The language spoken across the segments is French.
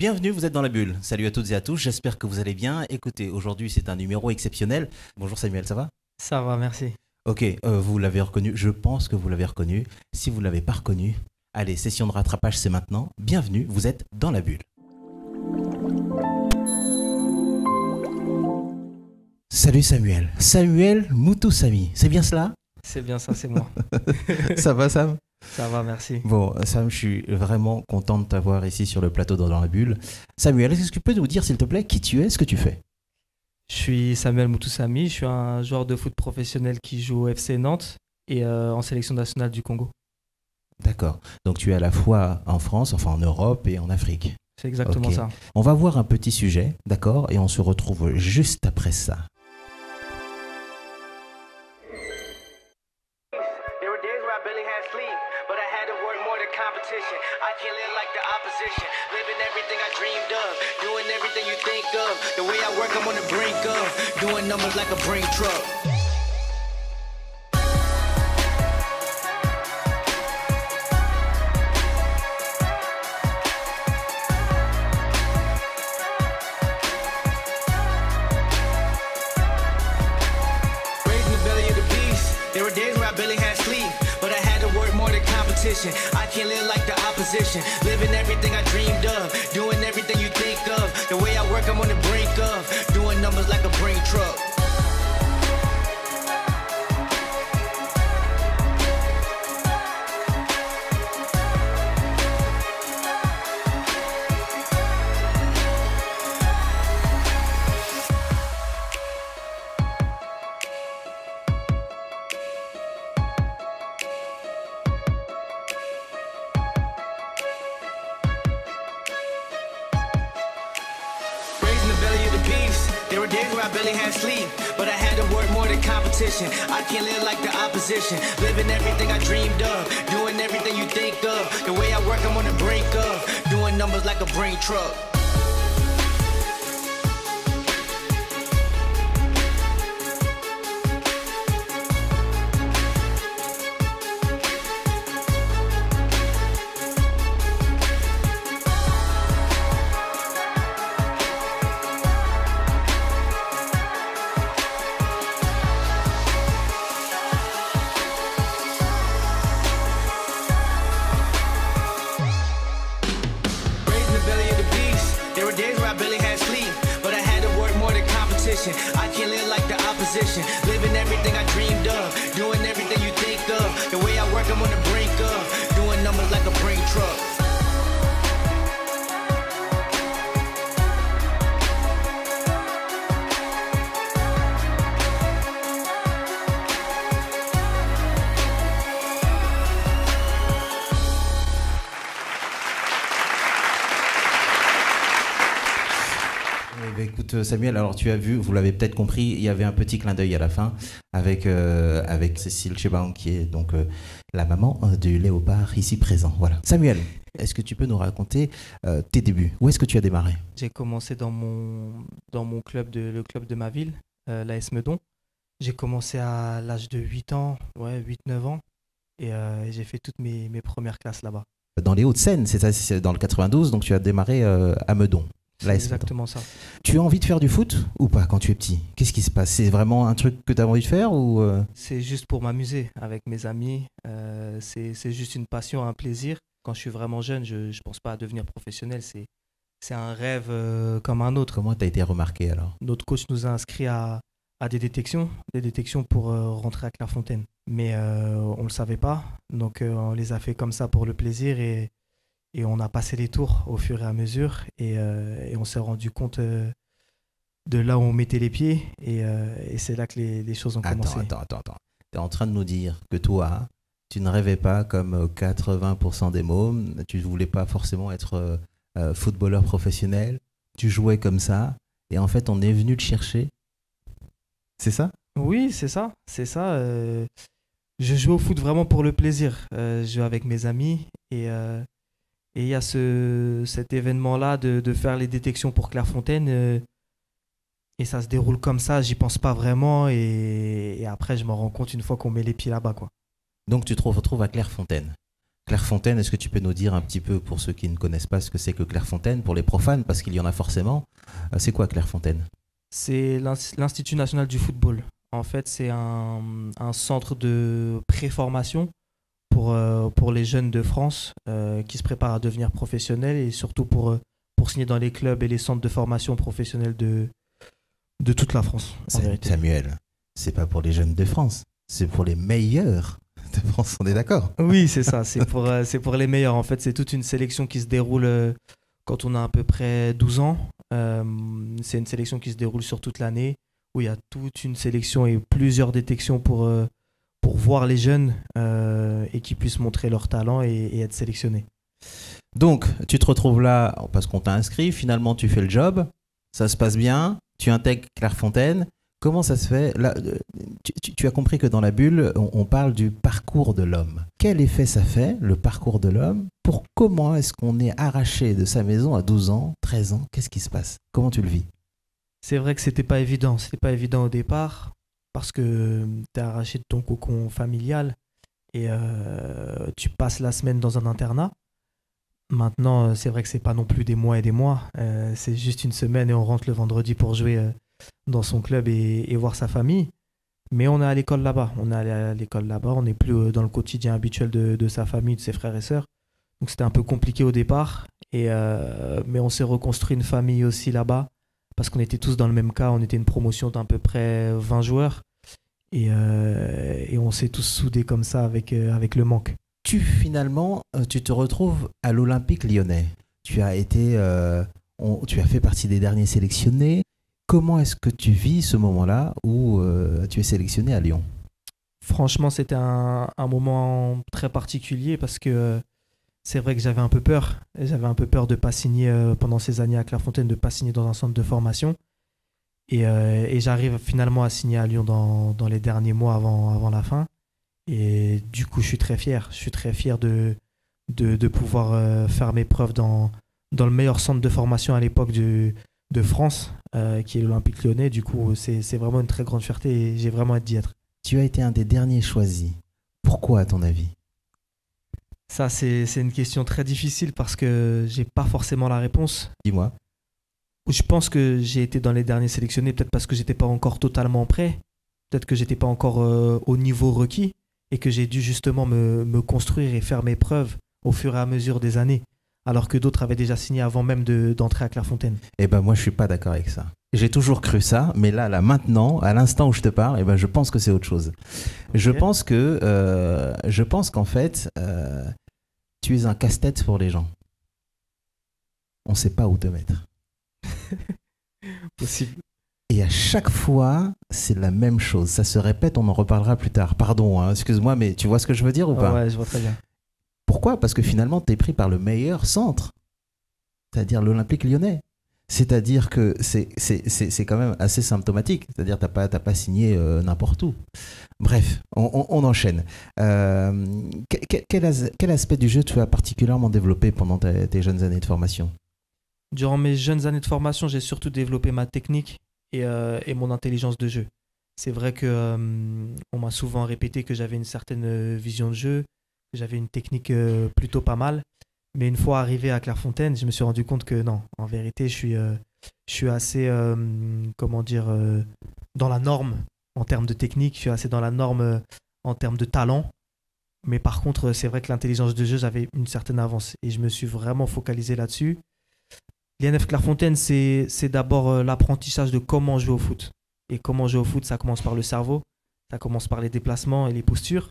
Bienvenue, vous êtes dans la bulle. Salut à toutes et à tous, j'espère que vous allez bien. Écoutez, aujourd'hui c'est un numéro exceptionnel. Bonjour Samuel, ça va? Ça va, merci. Ok, vous l'avez reconnu, je pense que vous l'avez reconnu. Si vous ne l'avez pas reconnu, allez, session de rattrapage, c'est maintenant. Bienvenue, vous êtes dans la bulle. Salut Samuel, Samuel Moutoussamy, c'est bien cela? C'est bien ça, c'est moi. Ça va Sam? Ça va, merci. Bon, Sam, je suis vraiment content de t'avoir ici sur le plateau dans la bulle. Samuel, est-ce que tu peux nous dire, s'il te plaît, qui tu es, ce que tu fais? Je suis Samuel Moutoussamy, je suis un joueur de foot professionnel qui joue au FC Nantes et en sélection nationale du Congo. D'accord. Donc tu es à la fois en France, enfin en Europe et en Afrique. C'est exactement Ok. ça. On va voir un petit sujet, d'accord? Et on se retrouve juste après ça. There were days where I barely had sleep, but I had to work more than competition. I can't live like the opposition, living everything I dreamed of, doing everything you think of. The way I work, I'm on the brink of doing numbers like a brink truck. Raised in the belly of the beast. There were days where I barely had sleep, but I had to work more than competition. I can't live like the opposition, living everything I dreamed of, doing everything you think of. The way I work, I'm on the brink of doing numbers like a brink truck. Raised in the belly of the beast. There were days where I barely had sleep, but I had to work more than competition. I can't live like the opposition, living everything I dreamed of, doing everything you think of. The way I work, I'm on the brink of doing numbers like a brink truck. Raised in the belly of the beast. There were days where I barely had sleep, but I had to work more than competition. I can't live like the opposition, living everything I dreamed of, doing everything you think of. The way I work, I'm on the brink of doing numbers like a brink truck. Eh bien, écoute Samuel, alors tu as vu, vous l'avez peut-être compris, il y avait un petit clin d'œil à la fin avec Cécile Chebaon qui est donc la maman du léopard ici présent. Voilà. Samuel, est-ce que tu peux nous raconter tes débuts? Où est-ce que tu as démarré? J'ai commencé dans mon club, le club de ma ville, l'AS Meudon. J'ai commencé à l'âge de 8 ans, ouais, 8-9 ans, et j'ai fait toutes mes premières classes là-bas. Dans les Hauts-de-Seine, c'est dans le 92, donc tu as démarré à Meudon. C'est l'AS Meudon. exactement ça. Tu as envie de faire du foot ou pas quand tu es petit? Qu'est-ce qui se passe? C'est vraiment un truc que tu as envie de faire ou C'est juste pour m'amuser avec mes amis. C'est juste une passion, un plaisir. Quand je suis vraiment jeune, je ne pense pas à devenir professionnel. C'est un rêve comme un autre. comment tu as été remarqué alors? Notre coach nous a inscrits à des détections pour rentrer à Clairefontaine. Mais on ne le savait pas. Donc on les a fait comme ça pour le plaisir et on a passé les tours au fur et à mesure. Et on s'est rendu compte de là où on mettait les pieds. Et c'est là que les choses ont commencé. Attends. Tu es en train de nous dire que toi, tu ne rêvais pas comme 80% des mômes, tu ne voulais pas forcément être footballeur professionnel, tu jouais comme ça, et en fait on est venu te chercher. C'est ça? Oui, c'est ça. Je joue au foot vraiment pour le plaisir. Je joue avec mes amis et il y a cet événement-là de faire les détections pour Clairefontaine et ça se déroule comme ça, j'y pense pas vraiment et après je m'en rends compte une fois qu'on met les pieds là-bas, quoi. Donc tu te retrouves à Clairefontaine. Clairefontaine, est-ce que tu peux nous dire un petit peu, pour ceux qui ne connaissent pas, ce que c'est que Clairefontaine, pour les profanes, parce qu'il y en a forcément, c'est quoi Clairefontaine? C'est l'Institut national du football. En fait, c'est un centre de préformation pour les jeunes de France qui se préparent à devenir professionnels et surtout pour signer dans les clubs et les centres de formation professionnels de toute la France. Samuel, c'est pas pour les jeunes de France, c'est pour les meilleurs de France, on est d'accord? Oui, c'est ça, c'est pour les meilleurs. En fait, c'est toute une sélection qui se déroule quand on a à peu près 12 ans. C'est une sélection qui se déroule sur toute l'année, où il y a toute une sélection et plusieurs détections pour voir les jeunes et qu'ils puissent montrer leur talent et être sélectionnés. Donc, tu te retrouves là parce qu'on t'a inscrit, finalement tu fais le job, ça se passe bien, tu intègres Clairefontaine. Comment ça se fait là, tu as compris que dans la bulle, on parle du parcours de l'homme. Quel effet ça fait, le parcours de l'homme? Comment est-ce qu'on est arraché de sa maison à 12 ans, 13 ans? Qu'est-ce qui se passe? Comment tu le vis? C'est vrai que c'était pas évident. C'était pas évident au départ parce que tu es arraché de ton cocon familial et tu passes la semaine dans un internat. Maintenant, c'est vrai que c'est pas non plus des mois et des mois. C'est juste une semaine et on rentre le vendredi pour jouer dans son club et voir sa famille. Mais on est à l'école là-bas. On est allé à l'école là-bas. On n'est plus dans le quotidien habituel de sa famille, de ses frères et sœurs. Donc c'était un peu compliqué au départ. Mais on s'est reconstruit une famille aussi là-bas parce qu'on était tous dans le même cas. On était une promotion d'à peu près 20 joueurs. Et on s'est tous soudés comme ça avec le manque. Finalement, tu te retrouves à l'Olympique Lyonnais. Tu as fait partie des derniers sélectionnés. Comment est-ce que tu vis ce moment-là où tu es sélectionné à Lyon? Franchement, c'était un moment très particulier parce que c'est vrai que j'avais un peu peur. J'avais un peu peur de ne pas signer pendant ces années à Clairefontaine, de ne pas signer dans un centre de formation. Et j'arrive finalement à signer à Lyon dans les derniers mois avant la fin. Et du coup, je suis très fier. Je suis très fier de pouvoir faire mes preuves dans le meilleur centre de formation à l'époque de France, qui est l'Olympique Lyonnais. Du coup, c'est vraiment une très grande fierté et j'ai vraiment hâte d'y être. Tu as été un des derniers choisis. Pourquoi, à ton avis? Ça, c'est une question très difficile parce que j'ai pas forcément la réponse. Dis-moi. Je pense que j'ai été dans les derniers sélectionnés, peut-être parce que j'étais pas encore totalement prêt, peut-être que j'étais pas encore au niveau requis et que j'ai dû justement me construire et faire mes preuves au fur et à mesure des années, alors que d'autres avaient déjà signé avant même d'entrer à Clairefontaine. Eh ben moi, je suis pas d'accord avec ça. J'ai toujours cru ça, mais là maintenant, à l'instant où je te parle, eh ben, je pense que c'est autre chose. Okay. Je pense qu'en fait, tu es un casse-tête pour les gens. On ne sait pas où te mettre. Possible. Et à chaque fois, c'est la même chose. Ça se répète, on en reparlera plus tard. Pardon, hein, excuse-moi, mais tu vois ce que je veux dire ou pas? Ouais, je vois très bien. Pourquoi? Parce que finalement, tu es pris par le meilleur centre, c'est-à-dire l'Olympique Lyonnais. C'est-à-dire que c'est quand même assez symptomatique. C'est-à-dire que tu n'as pas signé n'importe où. Bref, on enchaîne. Quel aspect du jeu tu as particulièrement développé pendant tes jeunes années de formation? Durant mes jeunes années de formation, j'ai surtout développé ma technique et mon intelligence de jeu. C'est vrai qu'on m'a souvent répété que j'avais une certaine vision de jeu, que j'avais une technique plutôt pas mal. Mais une fois arrivé à Clairefontaine, je me suis rendu compte que non, en vérité, je suis assez, dans la norme en termes de technique, je suis assez dans la norme en termes de talent. Mais par contre, c'est vrai que l'intelligence de jeu, j'avais une certaine avance et je me suis vraiment focalisé là-dessus. L'INF Clairefontaine, c'est d'abord l'apprentissage de comment jouer au foot. Et comment jouer au foot, ça commence par le cerveau, ça commence par les déplacements et les postures.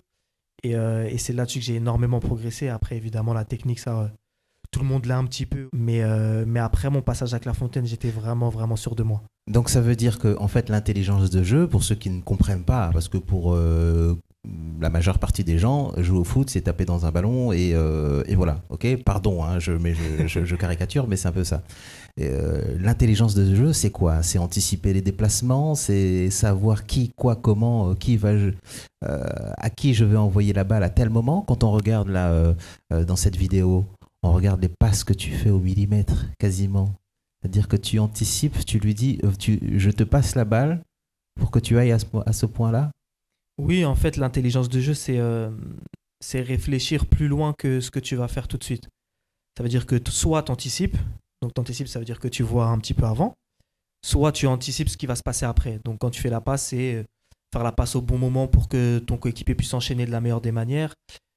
Et c'est là-dessus que j'ai énormément progressé. Après, évidemment, la technique, ça, tout le monde l'a un petit peu. Mais après mon passage à Clairefontaine, j'étais vraiment, vraiment sûr de moi. Donc, ça veut dire que, en fait, l'intelligence de jeu, pour ceux qui ne comprennent pas, parce que pour la majeure partie des gens, jouer au foot, c'est taper dans un ballon et voilà. Ok, pardon, hein, je caricature, mais c'est un peu ça. L'intelligence de jeu, c'est quoi? C'est anticiper les déplacements, c'est savoir qui, quoi, comment, à qui je vais envoyer la balle à tel moment. Quand on regarde là, dans cette vidéo, on regarde les passes que tu fais au millimètre, quasiment. C'est-à-dire que tu anticipes, tu lui dis, je te passe la balle pour que tu ailles à ce point-là. Oui, en fait, l'intelligence de jeu, c'est réfléchir plus loin que ce que tu vas faire tout de suite. Ça veut dire que soit tu anticipes, donc tu anticipes, ça veut dire que tu vois un petit peu avant, soit tu anticipes ce qui va se passer après. Donc quand tu fais la passe, c'est faire la passe au bon moment pour que ton coéquipier puisse enchaîner de la meilleure des manières.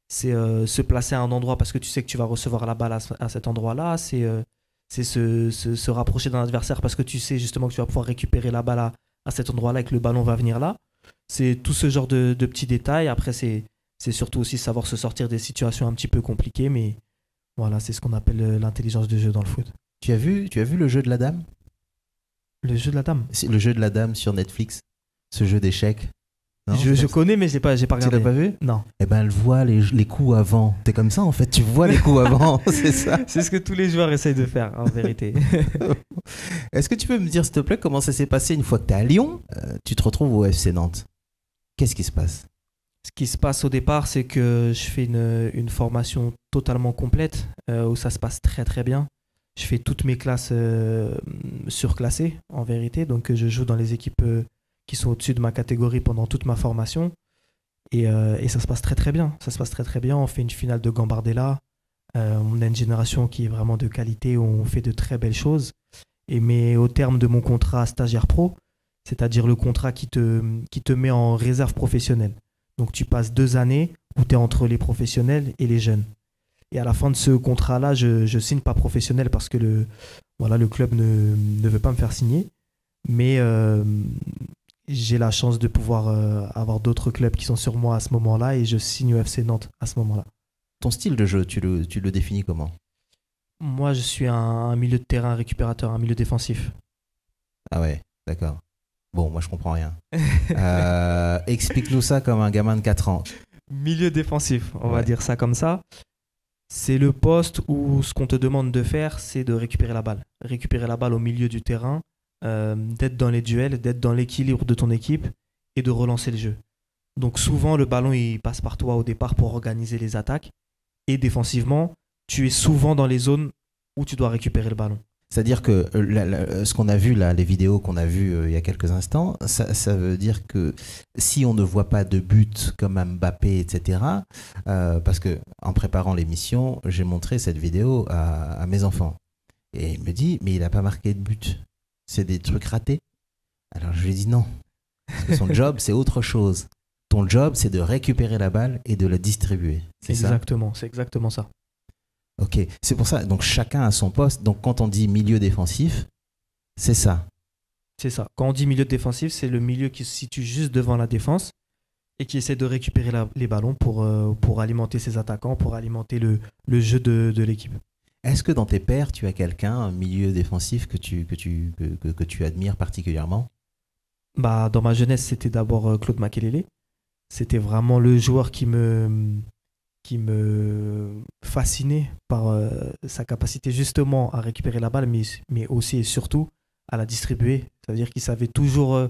C'est se placer à un endroit parce que tu sais que tu vas recevoir la balle à cet endroit-là. C'est se rapprocher d'un adversaire parce que tu sais justement que tu vas pouvoir récupérer la balle à cet endroit-là et que le ballon va venir là. C'est tout ce genre de petits détails. Après, c'est surtout aussi savoir se sortir des situations un petit peu compliquées. Mais voilà, c'est ce qu'on appelle l'intelligence de jeu dans le foot. Tu as vu le jeu de la dame? Le jeu de la dame? Le jeu de la dame sur Netflix. Ce jeu d'échecs. Non, je connais, mais j'ai pas regardé. Tu l'as pas vu? Non. Eh ben, elle voit les coups avant. T'es comme ça, en fait. Tu vois les coups avant, c'est ça. C'est ce que tous les joueurs essayent de faire, en vérité. Est-ce que tu peux me dire, s'il te plaît, comment ça s'est passé une fois que t'es à Lyon? Tu te retrouves au FC Nantes. Qu'est-ce qui se passe? Ce qui se passe au départ, c'est que je fais une formation totalement complète, où ça se passe très très bien. Je fais toutes mes classes surclassées, en vérité. Donc, je joue dans les équipes qui sont au-dessus de ma catégorie pendant toute ma formation. Et ça se passe très très bien. Ça se passe très très bien. On fait une finale de Gambardella. On a une génération qui est vraiment de qualité, où on fait de très belles choses. Mais au terme de mon contrat stagiaire pro, c'est-à-dire le contrat qui te met en réserve professionnelle. Donc tu passes 2 années où tu es entre les professionnels et les jeunes. Et à la fin de ce contrat-là, je signe pas professionnel parce que le club ne veut pas me faire signer. Mais j'ai la chance de pouvoir avoir d'autres clubs qui sont sur moi à ce moment-là et je signe au FC Nantes à ce moment-là. Ton style de jeu, tu le définis comment? Moi, je suis un milieu de terrain récupérateur, un milieu défensif. Ah ouais, d'accord. Bon, moi je comprends rien. Explique-nous ça comme un gamin de 4 ans. Milieu défensif, on va dire ça comme ça. C'est le poste où ce qu'on te demande de faire, c'est de récupérer la balle. Récupérer la balle au milieu du terrain, d'être dans les duels, d'être dans l'équilibre de ton équipe et de relancer le jeu. Donc souvent, le ballon il passe par toi au départ pour organiser les attaques. Et défensivement, tu es souvent dans les zones où tu dois récupérer le ballon. C'est-à-dire que ce qu'on a vu là, les vidéos qu'on a vues il y a quelques instants, ça veut dire que si on ne voit pas de but comme Mbappé, etc., parce que en préparant l'émission, j'ai montré cette vidéo à mes enfants. Et il me dit, mais il n'a pas marqué de but. C'est des trucs ratés. Alors je lui ai dit non. Parce que son job, c'est autre chose. Ton job, c'est de récupérer la balle et de la distribuer. C'est exactement, c'est exactement ça. Ok, c'est pour ça. Donc chacun a son poste. Donc quand on dit milieu défensif, c'est ça. C'est ça. Quand on dit milieu défensif, c'est le milieu qui se situe juste devant la défense et qui essaie de récupérer les ballons pour alimenter ses attaquants, pour alimenter le jeu de l'équipe. Est-ce que dans tes pairs, tu as quelqu'un, un milieu défensif que tu admires particulièrement? Dans ma jeunesse, c'était d'abord Claude Makelele. C'était vraiment le joueur qui me fascinait par sa capacité justement à récupérer la balle, mais aussi et surtout à la distribuer. Ça veut dire qu'il savait toujours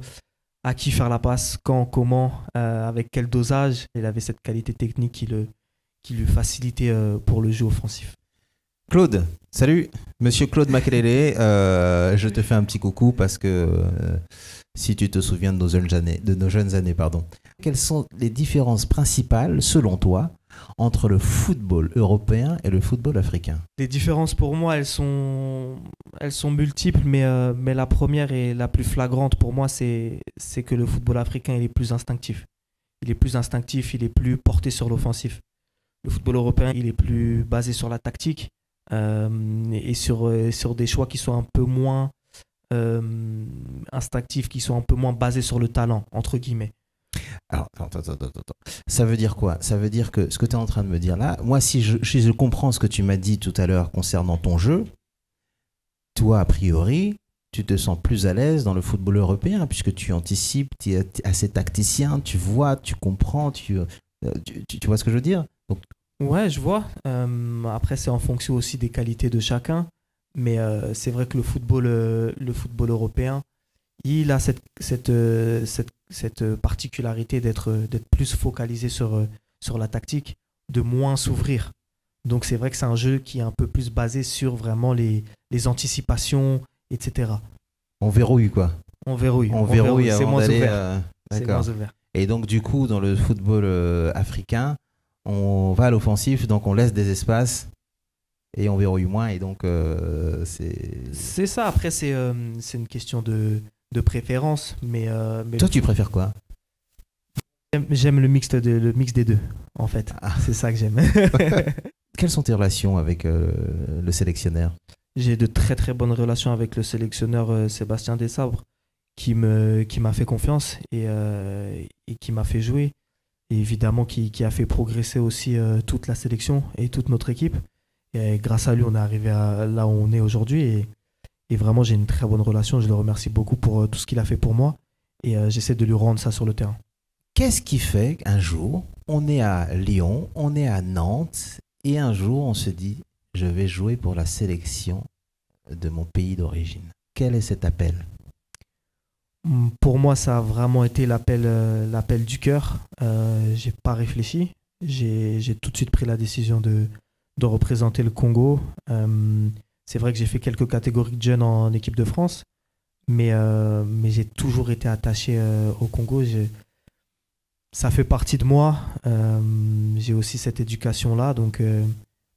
à qui faire la passe, quand, comment, avec quel dosage. Il avait cette qualité technique qui lui facilitait pour le jeu offensif. Claude, salut, monsieur Claude Makelele. Je te fais un petit coucou parce que si tu te souviens de nos jeunes années, quelles sont les différences principales, selon toi, entre le football européen et le football africain? Les différences pour moi, elles sont multiples, mais la première et la plus flagrante pour moi, c'est que le football africain il est plus instinctif. Il est plus porté sur l'offensif. Le football européen, il est plus basé sur la tactique et sur des choix qui sont un peu moins instinctifs, qui sont un peu moins basés sur le talent, entre guillemets. Alors, attends. Ça veut dire quoi? Ça veut dire que ce que tu es en train de me dire là, moi, si je comprends ce que tu m'as dit tout à l'heure concernant ton jeu, toi, a priori, tu te sens plus à l'aise dans le football européen puisque tu anticipes, tu es assez tacticien, tu vois, tu comprends, tu vois ce que je veux dire? Donc... Ouais, je vois. Après, c'est en fonction aussi des qualités de chacun. Mais c'est vrai que le football européen, il a cette particularité d'être plus focalisé sur la tactique, de moins s'ouvrir. Donc c'est vrai que c'est un jeu qui est un peu plus basé sur vraiment les anticipations, etc. On verrouille quoi. On verrouille. C'est moins ouvert. D'accord. C'est moins ouvert. Et donc du coup, dans le football africain, on va à l'offensif, donc on laisse des espaces et on verrouille moins. Et donc, C'est ça. Après, c'est une question de préférence. Mais Toi, tu préfères quoi? j'aime le mix des deux, en fait. Ah. C'est ça que j'aime. Quelles sont tes relations avec le sélectionneur? J'ai de très très bonnes relations avec le sélectionneur Sébastien Desabre qui m'a fait confiance et qui m'a fait jouer. Et évidemment qui a fait progresser aussi toute la sélection et toute notre équipe. Et grâce à lui, on est arrivé là où on est aujourd'hui. Et vraiment, j'ai une très bonne relation. Je le remercie beaucoup pour tout ce qu'il a fait pour moi. Et j'essaie de lui rendre ça sur le terrain. Qu'est-ce qui fait qu'un jour, on est à Lyon, on est à Nantes, et un jour, on se dit, je vais jouer pour la sélection de mon pays d'origine? Quel est cet appel? Pour moi, ça a vraiment été l'appel du cœur. J'ai pas réfléchi. J'ai tout de suite pris la décision de représenter le Congo. C'est vrai que j'ai fait quelques catégories de jeunes en équipe de France, mais j'ai toujours été attaché au Congo. Ça fait partie de moi. J'ai aussi cette éducation-là, donc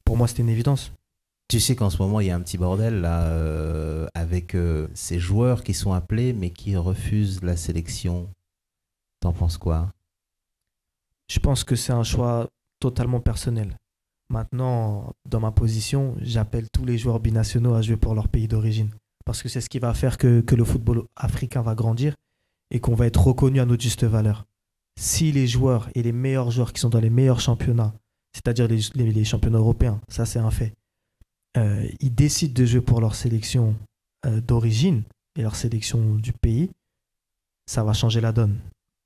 pour moi, c'était une évidence. Tu sais qu'en ce moment, il y a un petit bordel là, avec ces joueurs qui sont appelés mais qui refusent la sélection. T'en penses quoi? Je pense que c'est un choix totalement personnel. Maintenant, dans ma position, j'appelle tous les joueurs binationaux à jouer pour leur pays d'origine. Parce que c'est ce qui va faire que le football africain va grandir et qu'on va être reconnu à notre juste valeur. Si les joueurs et les meilleurs joueurs qui sont dans les meilleurs championnats, c'est-à-dire les championnats européens, ça c'est un fait, ils décident de jouer pour leur sélection d'origine et leur sélection du pays, ça va changer la donne.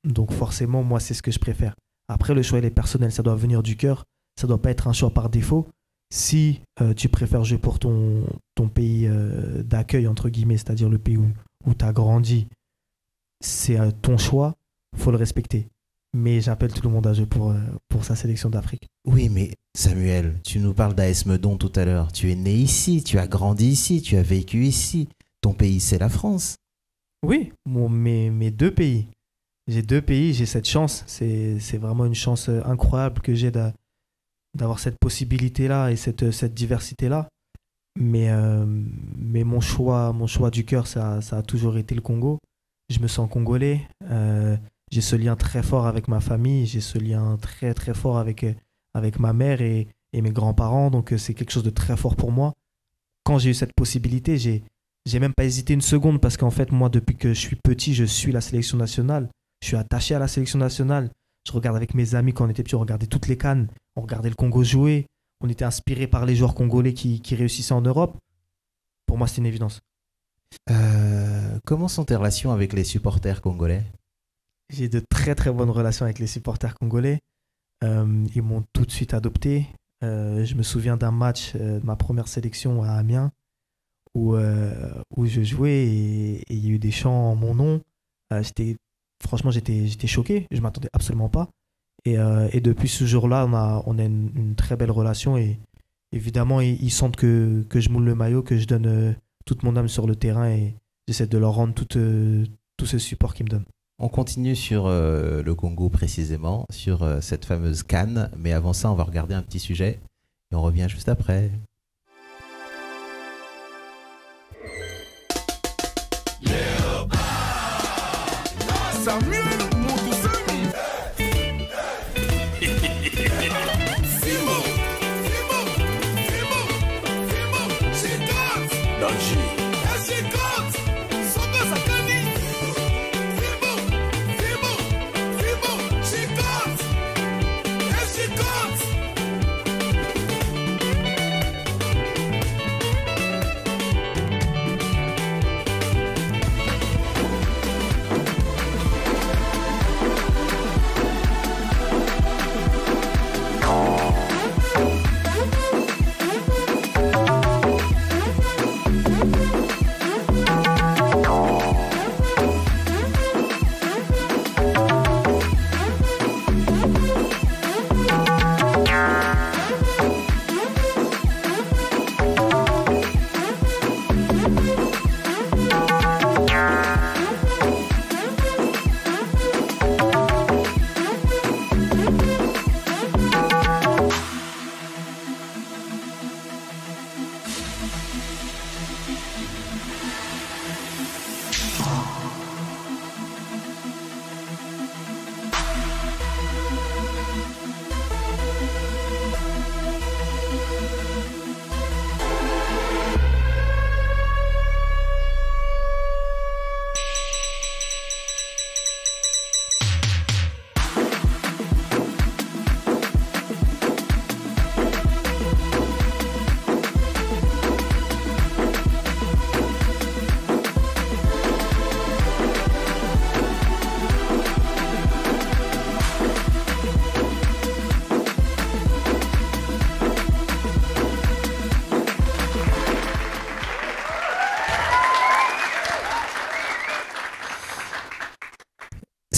Donc forcément, moi, c'est ce que je préfère. Après, le choix, il est personnel, ça doit venir du cœur, ça ne doit pas être un choix par défaut. Si tu préfères jouer pour ton pays d'accueil, entre guillemets, c'est-à-dire le pays où tu as grandi, c'est ton choix, il faut le respecter. Mais j'appelle tout le monde à jouer pour sa sélection d'Afrique. Oui, mais Samuel, tu nous parles d'AS Meudon tout à l'heure. Tu es né ici, tu as grandi ici, tu as vécu ici. Ton pays, c'est la France. Oui, mes deux pays. J'ai deux pays, j'ai cette chance. C'est vraiment une chance incroyable que j'ai d'avoir cette possibilité-là et cette diversité-là. Mais mon choix du cœur, ça a toujours été le Congo. Je me sens congolais. J'ai ce lien très fort avec ma famille. J'ai ce lien très très fort avec ma mère et mes grands-parents. Donc c'est quelque chose de très fort pour moi. Quand j'ai eu cette possibilité, j'ai même pas hésité une seconde parce qu'en fait, moi, depuis que je suis petit, je suis la sélection nationale. Je suis attaché à la sélection nationale. Je regarde avec mes amis quand on était petits, on regardait toutes les CAN. On regardait le Congo jouer. On était inspiré par les joueurs congolais qui réussissaient en Europe. Pour moi, c'est une évidence. Comment sont tes relations avec les supporters congolais? J'ai de très très bonnes relations avec les supporters congolais. Ils m'ont tout de suite adopté. Je me souviens d'un match de ma première sélection à Amiens où je jouais et il y a eu des chants en mon nom. Franchement, j'étais choqué. Je ne m'attendais absolument pas. Et depuis ce jour-là, on a une très belle relation. Et évidemment, ils sentent que je moule le maillot, que je donne toute mon âme sur le terrain et j'essaie de leur rendre tout ce support qu'ils me donnent. On continue sur le Congo précisément, sur cette fameuse CAN. Mais avant ça, on va regarder un petit sujet et on revient juste après.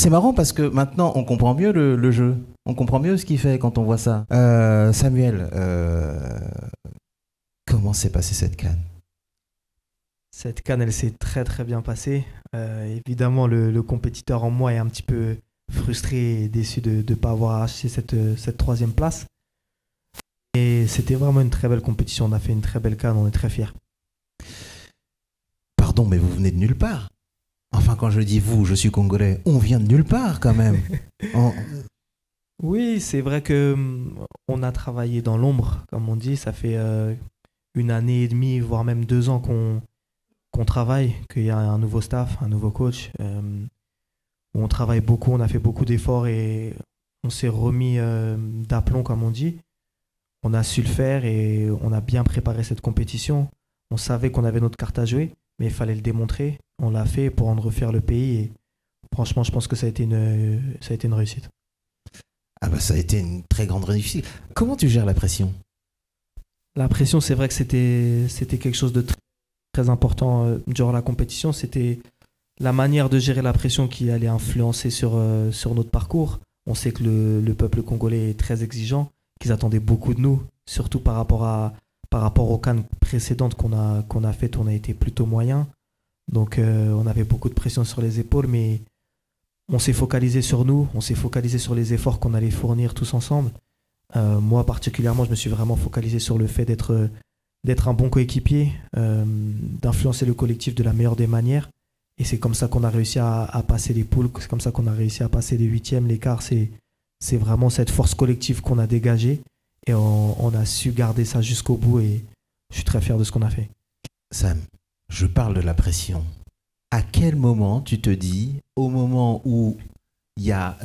C'est marrant parce que maintenant, on comprend mieux le jeu. On comprend mieux ce qu'il fait quand on voit ça. Samuel, comment s'est passée cette CAN? Cette CAN, elle s'est très très bien passée. Évidemment, le compétiteur en moi est un petit peu frustré et déçu de ne pas avoir acheté cette troisième place. Et c'était vraiment une très belle compétition. On a fait une très belle CAN, on est très fiers. Pardon, mais vous venez de nulle part. Enfin, quand je dis vous, je suis congolais. On vient de nulle part quand même. Oui, c'est vrai qu'on a travaillé dans l'ombre, comme on dit. Ça fait 1 année et demie, voire même 2 ans qu'on travaille, qu'il y a un nouveau staff, un nouveau coach. On travaille beaucoup, on a fait beaucoup d'efforts et on s'est remis d'aplomb, comme on dit. On a su le faire et on a bien préparé cette compétition. On savait qu'on avait notre carte à jouer, mais il fallait le démontrer. On l'a fait pour en refaire le pays et franchement, je pense que ça a été une réussite. Ah bah ça a été une très grande réussite. Comment tu gères la pression? La pression, c'est vrai que c'était quelque chose de très, très important durant la compétition. C'était la manière de gérer la pression qui allait influencer sur notre parcours. On sait que le peuple congolais est très exigeant, qu'ils attendaient beaucoup de nous, surtout par rapport aux CAN précédentes qu'on a faites, on a été plutôt moyen. Donc on avait beaucoup de pression sur les épaules, mais on s'est focalisé sur nous, on s'est focalisé sur les efforts qu'on allait fournir tous ensemble. Moi particulièrement, je me suis vraiment focalisé sur le fait d'être un bon coéquipier, d'influencer le collectif de la meilleure des manières. Et c'est comme ça qu'on a réussi à passer les poules, c'est comme ça qu'on a réussi à passer les 8e, les quarts. C'est vraiment cette force collective qu'on a dégagée et on a su garder ça jusqu'au bout et je suis très fier de ce qu'on a fait. Sam, je parle de la pression. À quel moment tu te dis, au moment où il y a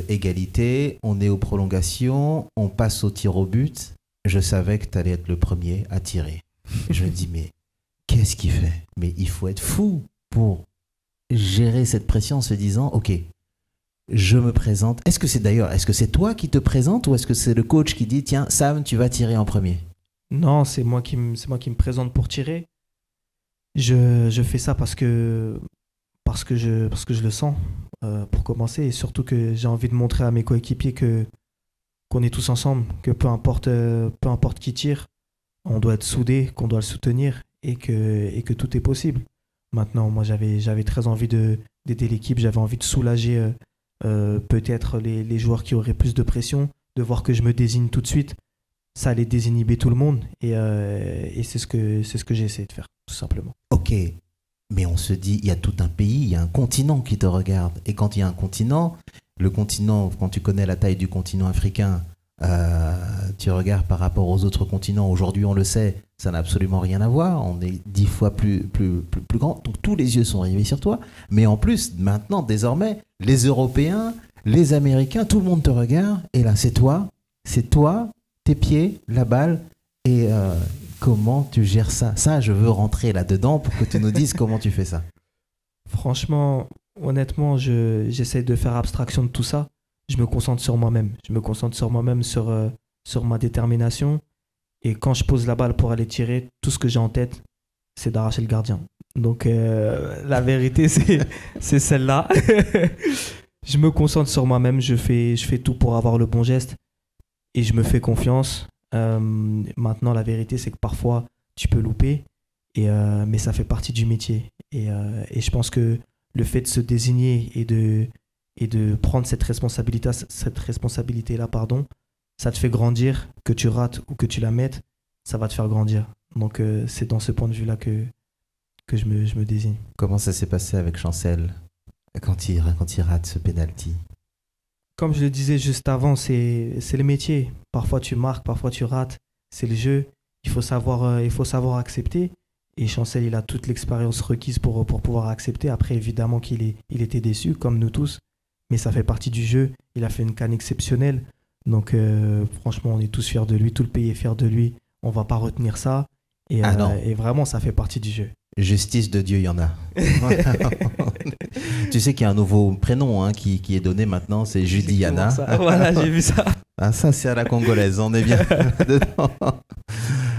égalité, on est aux prolongations, on passe au tir au but, je savais que tu allais être le premier à tirer. Je me dis, mais qu'est-ce qu'il fait? Mais il faut être fou pour gérer cette pression en se disant, ok, je me présente. Est-ce que c'est toi qui te présente ou est-ce que c'est le coach qui dit, tiens, Sam, tu vas tirer en premier? Non, c'est moi qui me présente pour tirer. Je fais ça parce que je le sens, pour commencer, et surtout que j'ai envie de montrer à mes coéquipiers qu'on est tous ensemble, que peu importe qui tire, on doit être soudés, qu'on doit le soutenir et que tout est possible. Maintenant, moi, j'avais très envie d'aider l'équipe, j'avais envie de soulager peut-être les joueurs qui auraient plus de pression, de voir que je me désigne tout de suite. Ça allait désinhiber tout le monde et c'est ce que j'ai essayé de faire, tout simplement. Ok, mais on se dit, il y a tout un pays, il y a un continent qui te regarde. Et quand il y a un continent, le continent, quand tu connais la taille du continent africain, tu regardes par rapport aux autres continents. Aujourd'hui, on le sait, ça n'a absolument rien à voir. On est 10 fois plus grand. Donc tous les yeux sont rivés sur toi. Mais en plus, maintenant, désormais, les Européens, les Américains, tout le monde te regarde. Et là, c'est toi, tes pieds, la balle. Et comment tu gères ça? Ça, je veux rentrer là-dedans pour que tu nous dises comment tu fais ça. Franchement, honnêtement, j'essaie de faire abstraction de tout ça. Je me concentre sur moi-même. Je me concentre sur moi-même, sur ma détermination. Et quand je pose la balle pour aller tirer, tout ce que j'ai en tête, c'est d'arracher le gardien. Donc, la vérité, c'est celle-là. Je me concentre sur moi-même. Je fais tout pour avoir le bon geste. Et je me fais confiance. Maintenant, la vérité, c'est que parfois, tu peux louper. Mais ça fait partie du métier. Et je pense que le fait de se désigner et de prendre cette responsabilité-là, ça te fait grandir, que tu rates ou que tu la mettes, ça va te faire grandir. Donc c'est dans ce point de vue-là que je me désigne. Comment ça s'est passé avec Chancel quand il rate ce penalty? Comme je le disais juste avant, c'est le métier. Parfois tu marques, parfois tu rates. C'est le jeu. Il faut savoir accepter. Et Chancel, il a toute l'expérience requise pour pouvoir accepter. Après, évidemment qu'il était déçu, comme nous tous. Mais ça fait partie du jeu. Il a fait une CAN exceptionnelle. Donc, franchement, on est tous fiers de lui. Tout le pays est fier de lui. On ne va pas retenir ça. Et vraiment, ça fait partie du jeu. Justice de Dieu, il y en a. Tu sais qu'il y a un nouveau prénom qui est donné maintenant, c'est Judiana. Voilà, j'ai vu ça. Ah, ça, c'est à la congolaise. On est bien dedans.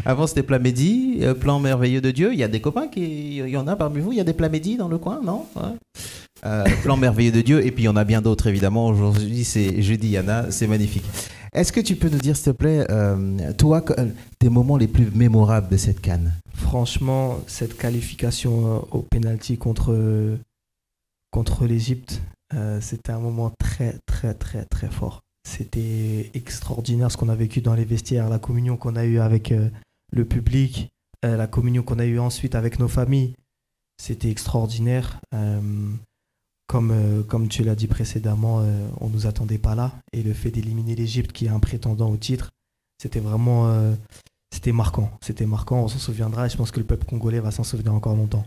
Avant, c'était Plamédi, plan merveilleux de Dieu. Il y a des copains il y en a parmi vous. Il y a des Plamédi dans le coin, non? Ouais. Plan merveilleux de Dieu. Et puis il y en a bien d'autres évidemment. Aujourd'hui c'est jeudi Yana, c'est magnifique. Est-ce que tu peux nous dire s'il te plaît, toi, tes moments les plus mémorables de cette CAN? Franchement, cette qualification au penalty contre l'Égypte, c'était un moment très très très très fort. C'était extraordinaire ce qu'on a vécu dans les vestiaires, la communion qu'on a eue avec le public, la communion qu'on a eue ensuite avec nos familles. C'était extraordinaire. Comme tu l'as dit précédemment, on ne nous attendait pas là. Et le fait d'éliminer l'Égypte, qui est un prétendant au titre, c'était vraiment c'était marquant. C'était marquant, on s'en souviendra. Et je pense que le peuple congolais va s'en souvenir encore longtemps.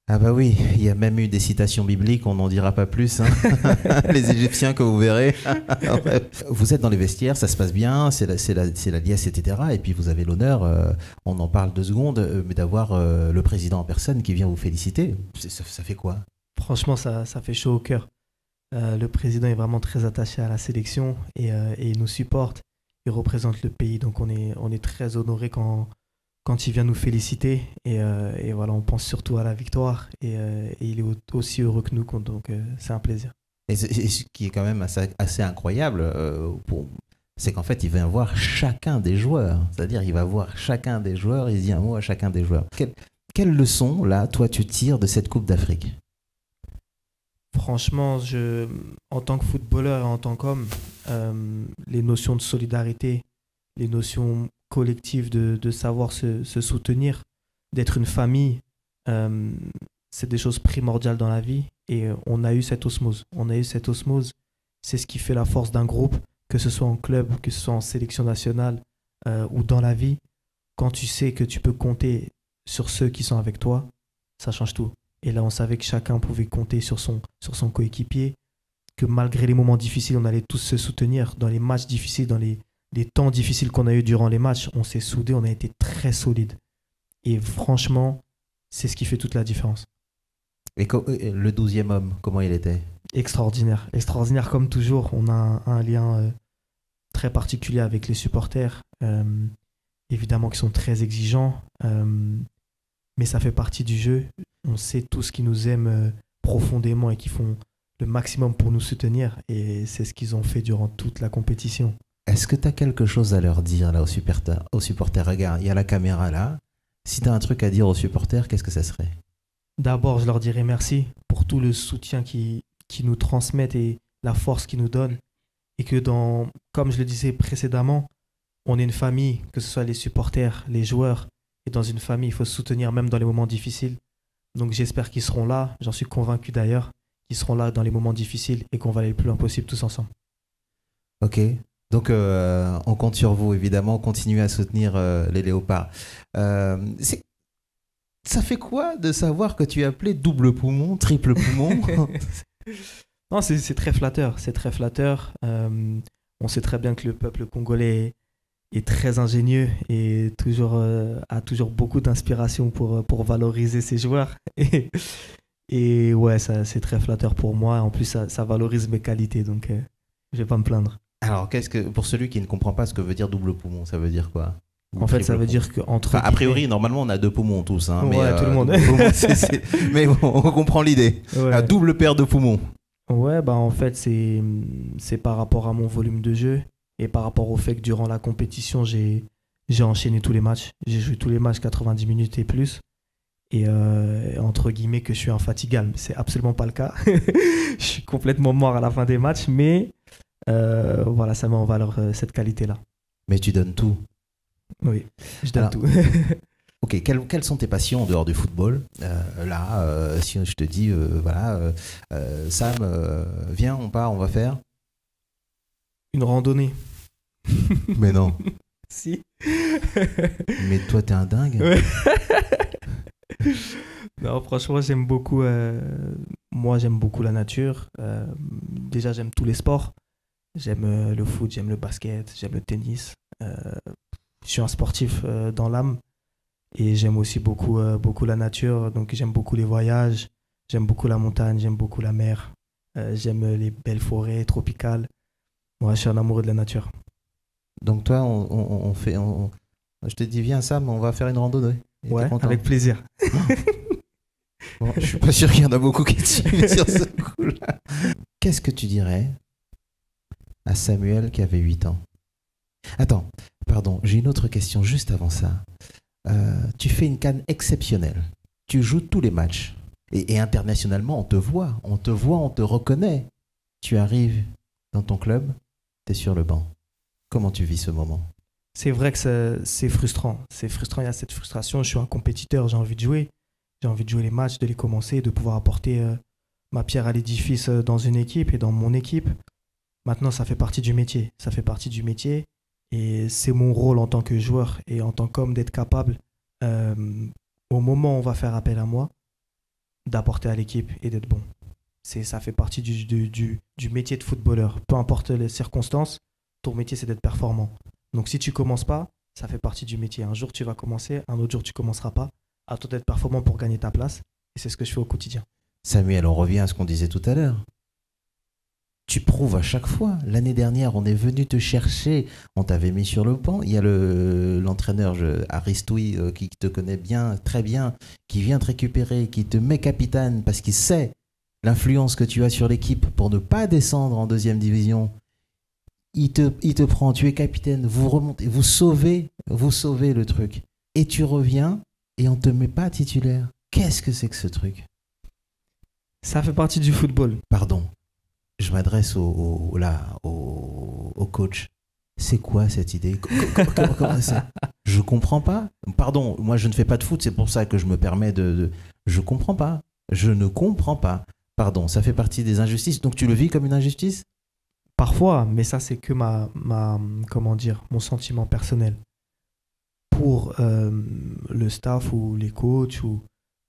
Ah bah oui, il y a même eu des citations bibliques, on n'en dira pas plus. Hein. Les Égyptiens que vous verrez. Vous êtes dans les vestiaires, ça se passe bien, c'est la liesse, etc. Et puis vous avez l'honneur, on en parle 2 secondes, mais d'avoir le président en personne qui vient vous féliciter. Ça fait quoi? Franchement, ça fait chaud au cœur. Le président est vraiment très attaché à la sélection et il nous supporte. Il représente le pays, donc on est très honoré quand il vient nous féliciter. Et voilà, on pense surtout à la victoire. Et il est aussi heureux que nous, donc c'est un plaisir. Et ce qui est quand même assez incroyable, c'est qu'en fait, il vient voir chacun des joueurs. C'est-à-dire, il va voir chacun des joueurs, il dit un mot à chacun des joueurs. Quelle leçon, là, toi, tu tires de cette Coupe d'Afrique? Franchement, en tant que footballeur et en tant qu'homme, les notions de solidarité, les notions collectives de savoir se soutenir, d'être une famille, c'est des choses primordiales dans la vie. Et on a eu cette osmose. C'est ce qui fait la force d'un groupe, que ce soit en club, que ce soit en sélection nationale ou dans la vie. Quand tu sais que tu peux compter sur ceux qui sont avec toi, ça change tout. Et là, on savait que chacun pouvait compter sur son coéquipier, que malgré les moments difficiles, on allait tous se soutenir. Dans les matchs difficiles, dans les temps difficiles qu'on a eu durant les matchs, on s'est soudés, on a été très solides. Et franchement, c'est ce qui fait toute la différence. Et le 12e homme, comment il était? Extraordinaire. Extraordinaire comme toujours. On a un lien très particulier avec les supporters, évidemment qui sont très exigeants, mais ça fait partie du jeu. On sait tous qu'ils nous aiment profondément et qui font le maximum pour nous soutenir. Et c'est ce qu'ils ont fait durant toute la compétition. Est-ce que tu as quelque chose à leur dire là, aux supporters? Regarde, il y a la caméra là. Si tu as un truc à dire aux supporters, qu'est-ce que ça serait? D'abord, je leur dirais merci pour tout le soutien qu'ils nous transmettent et la force qu'ils nous donnent. Et que comme je le disais précédemment, on est une famille, que ce soit les supporters, les joueurs. Et dans une famille, il faut se soutenir même dans les moments difficiles. Donc j'espère qu'ils seront là, j'en suis convaincu d'ailleurs, qu'ils seront là dans les moments difficiles et qu'on va aller le plus loin possible tous ensemble. Ok, donc on compte sur vous évidemment, continuez à soutenir les Léopards. Ça fait quoi de savoir que tu es appelé double poumon, triple poumon? Non, c'est très flatteur, c'est très flatteur. On sait très bien que le peuple congolais est très ingénieux et a toujours beaucoup d'inspiration pour valoriser ses joueurs. Et ouais, c'est très flatteur pour moi. En plus, ça valorise mes qualités, donc je vais pas me plaindre. Alors, pour celui qui ne comprend pas ce que veut dire double poumon, ça veut dire quoi? En fait, ça veut dire qu'entre... a priori, normalement, on a 2 poumons tous. Hein, ouais, mais, tout le monde. Mais bon, on comprend l'idée. Ouais. La double paire de poumons. Ouais, bah en fait, c'est par rapport à mon volume de jeu et par rapport au fait que durant la compétition, j'ai enchaîné tous les matchs. J'ai joué tous les matchs 90 minutes et plus. Et entre guillemets que je suis infatigable. C'est absolument pas le cas. Je suis complètement mort à la fin des matchs, mais voilà, ça met en valeur cette qualité-là. Mais tu donnes tout. Oui, je donne tout. Ok, quelles sont tes passions en dehors du football? Si je te dis, Sam, viens, on part, on va faire une randonnée. Mais non. Si. Mais toi, t'es un dingue. Ouais. Non, franchement, j'aime beaucoup. Moi, j'aime beaucoup la nature. Déjà, j'aime tous les sports. J'aime le foot, j'aime le basket, j'aime le tennis. Je suis un sportif dans l'âme et j'aime aussi beaucoup la nature. Donc, j'aime beaucoup les voyages, j'aime beaucoup la montagne, j'aime beaucoup la mer. J'aime les belles forêts tropicales. Moi, je suis un amoureux de la nature. Donc, toi, je te dis, viens, Sam, on va faire une randonnée. Ouais, avec plaisir. Bon, je suis pas sûr qu'il y en a beaucoup qui te suivent sur ce coup-là. Qu'est-ce que tu dirais à Samuel qui avait 8 ans? Attends, pardon, j'ai une autre question juste avant ça. Tu fais une CAN exceptionnelle. Tu joues tous les matchs. Et internationalement, on te voit, on te reconnaît. Tu arrives dans ton club, tu es sur le banc. Comment tu vis ce moment? C'est vrai que c'est frustrant. C'est frustrant, il y a cette frustration. Je suis un compétiteur, j'ai envie de jouer. J'ai envie de jouer les matchs, de les commencer, de pouvoir apporter ma pierre à l'édifice dans une équipe et dans mon équipe. Maintenant, ça fait partie du métier. Ça fait partie du métier. Et c'est mon rôle en tant que joueur et en tant qu'homme d'être capable, au moment où on va faire appel à moi, d'apporter à l'équipe et d'être bon. Ça fait partie du métier de footballeur. Peu importe les circonstances, ton métier, c'est d'être performant. Donc si tu ne commences pas, ça fait partie du métier. Un jour, tu vas commencer, un autre jour, tu ne commenceras pas. À toi d'être performant pour gagner ta place. Et c'est ce que je fais au quotidien. Samuel, on revient à ce qu'on disait tout à l'heure. Tu prouves à chaque fois. L'année dernière, on est venu te chercher. On t'avait mis sur le banc. Il y a l'entraîneur Aristoui qui te connaît bien, très bien, qui vient te récupérer, qui te met capitaine parce qu'il sait l'influence que tu as sur l'équipe pour ne pas descendre en deuxième division. Il te prend, tu es capitaine, vous remontez, vous sauvez le truc. Et tu reviens et on ne te met pas titulaire. Qu'est-ce que c'est que ce truc? Ça fait partie du football. Pardon. Je m'adresse au coach. C'est quoi cette idée? Comment ça? Je comprends pas. Pardon, moi je ne fais pas de foot, c'est pour ça que je me permets de... Je comprends pas. Je ne comprends pas. Pardon, ça fait partie des injustices. Donc tu le vis comme une injustice? Parfois, mais ça c'est que mon sentiment personnel. Pour le staff ou les coachs ou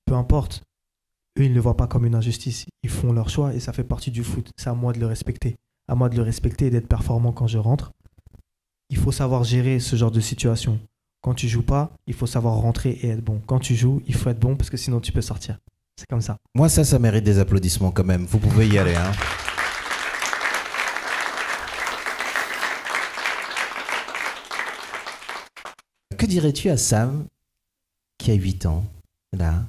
peu importe, eux ils ne le voient pas comme une injustice. Ils font leur choix et ça fait partie du foot. C'est à moi de le respecter. À moi de le respecter et d'être performant quand je rentre. Il faut savoir gérer ce genre de situation. Quand tu joues pas, il faut savoir rentrer et être bon. Quand tu joues, il faut être bon parce que sinon tu peux sortir. C'est comme ça. Moi ça mérite des applaudissements quand même. Vous pouvez y aller, hein. Que dirais-tu à Sam, qui a 8 ans, là?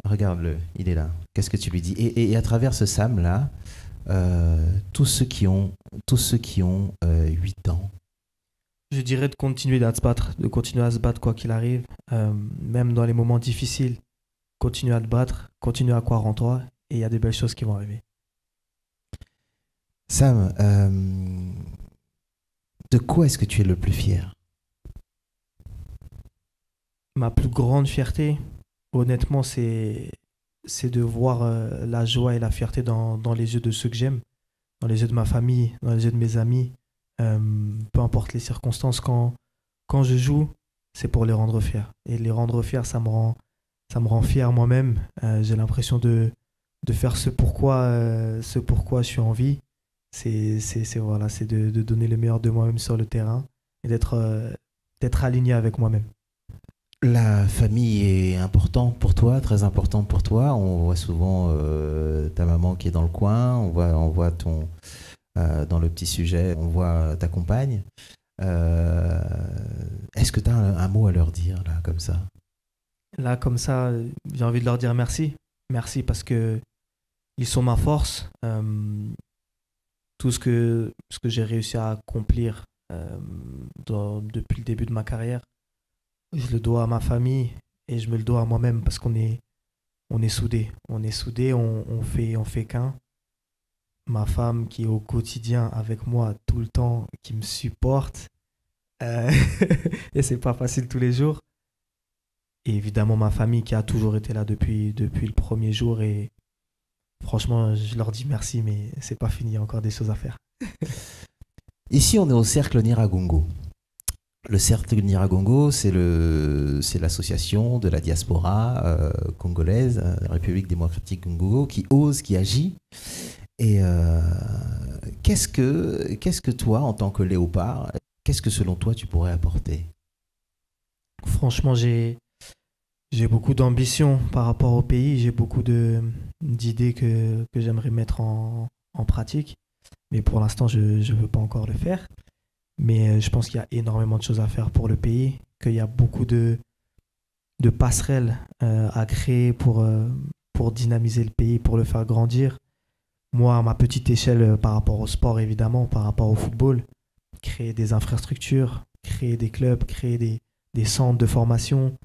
Regarde-le, il est là. Qu'est-ce que tu lui dis? Et à travers ce Sam-là, tous ceux qui ont 8 ans. Je dirais de continuer à se battre, de continuer à se battre quoi qu'il arrive, même dans les moments difficiles. Continue à te battre, continue à croire en toi, et il y a des belles choses qui vont arriver. Sam, de quoi est-ce que tu es le plus fier? Ma plus grande fierté, honnêtement, c'est de voir la joie et la fierté dans les yeux de ceux que j'aime, dans les yeux de ma famille, dans les yeux de mes amis. Peu importe les circonstances, quand je joue, c'est pour les rendre fiers. Et les rendre fiers, ça me rend fier moi-même. J'ai l'impression de faire ce pourquoi je suis en vie. C'est de donner le meilleur de moi-même sur le terrain et d'être aligné avec moi-même. La famille est importante pour toi, très importante pour toi. On voit souvent ta maman qui est dans le coin, on voit ton dans le petit sujet, on voit ta compagne. Est-ce que tu as un mot à leur dire là comme ça? Là comme ça, j'ai envie de leur dire merci. Merci parce que ils sont ma force. Tout ce que j'ai réussi à accomplir depuis le début de ma carrière, je le dois à ma famille et je me le dois à moi-même parce qu'on est soudés. On est soudés, on fait qu'un. Ma femme qui est au quotidien avec moi tout le temps, qui me supporte. Et c'est pas facile tous les jours. Et évidemment ma famille qui a toujours été là depuis le premier jour. Et franchement, je leur dis merci, mais c'est pas fini, il y a encore des choses à faire. Ici, on est au Cercle Nyiragongo. Le Cercle Nyiragongo, c'est l'association de la diaspora congolaise, la République démocratique Congo, qui ose, qui agit. Et qu'est-ce que toi, en tant que léopard, qu'est-ce que selon toi tu pourrais apporter? Franchement, j'ai beaucoup d'ambition par rapport au pays. J'ai beaucoup d'idées que j'aimerais mettre en pratique. Mais pour l'instant, je ne veux pas encore le faire. Mais je pense qu'il y a énormément de choses à faire pour le pays, qu'il y a beaucoup de de passerelle à créer pour dynamiser le pays, pour le faire grandir. Moi, à ma petite échelle, par rapport au sport, évidemment, par rapport au football, créer des infrastructures, créer des clubs, créer des centres de formation.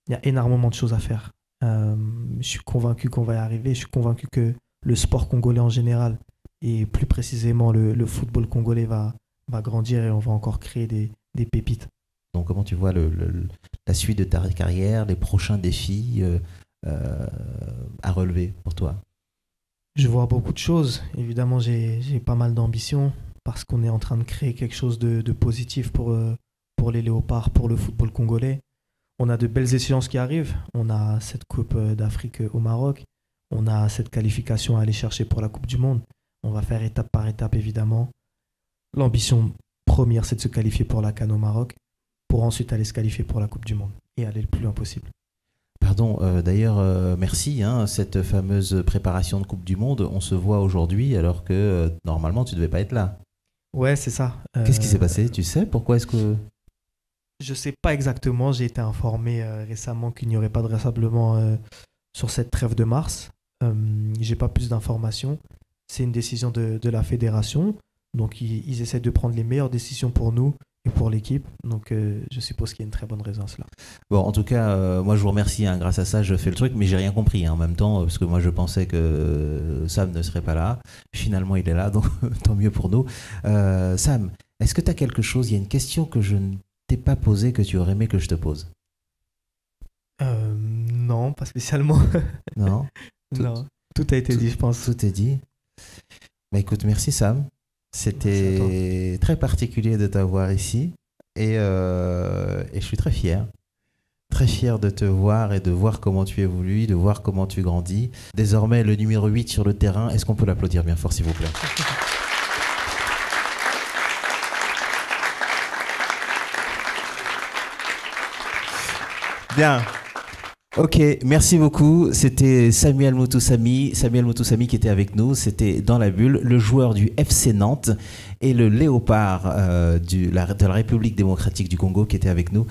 Il y a énormément de choses à faire. Je suis convaincu qu'on va y arriver. Je suis convaincu que le sport congolais en général, et plus précisément le football congolais, va grandir et on va encore créer des pépites. Donc comment tu vois la suite de ta carrière, les prochains défis à relever pour toi? Je vois beaucoup de choses. Évidemment, j'ai pas mal d'ambition parce qu'on est en train de créer quelque chose de positif pour les Léopards, pour le football congolais. On a de belles échéances qui arrivent. On a cette Coupe d'Afrique au Maroc. On a cette qualification à aller chercher pour la Coupe du Monde. On va faire étape par étape, évidemment. L'ambition première, c'est de se qualifier pour la CAN au Maroc, pour ensuite aller se qualifier pour la Coupe du Monde et aller le plus loin possible. Pardon, d'ailleurs, merci. Cette fameuse préparation de Coupe du Monde, on se voit aujourd'hui alors que normalement tu ne devais pas être là. Ouais, c'est ça. Qu'est-ce qui s'est passé? Tu sais pourquoi est-ce que... Je ne sais pas exactement. J'ai été informé récemment qu'il n'y aurait pas de rassemblement sur cette trêve de mars. Je n'ai pas plus d'informations. C'est une décision de la fédération. Donc, ils essaient de prendre les meilleures décisions pour nous et pour l'équipe. Donc, je suppose qu'il y a une très bonne raison à cela. Bon, en tout cas, moi, je vous remercie. Grâce à ça, je fais le truc, mais j'ai rien compris en même temps, parce que moi, je pensais que Sam ne serait pas là. Finalement, il est là, donc tant mieux pour nous. Sam, est-ce que tu as quelque chose? Il y a une question que je ne t'ai pas posée, que tu aurais aimé que je te pose. Non, pas spécialement. Non. Non, tout a été dit, je pense. Tout est dit. Bah, écoute, merci Sam. C'était très particulier de t'avoir ici et je suis très fier de te voir et de voir comment tu évolues, de voir comment tu grandis. Désormais, le numéro 8 sur le terrain, est-ce qu'on peut l'applaudir bien fort, s'il vous plaît? Bien. Ok, merci beaucoup. C'était Samuel Moutoussamy qui était avec nous. C'était dans la bulle, le joueur du FC Nantes et le Léopard de la République démocratique du Congo qui était avec nous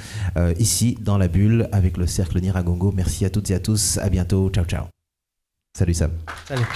ici dans la bulle avec le cercle Niragongo. Merci à toutes et à tous. À bientôt. Ciao, ciao. Salut Sam. Salut.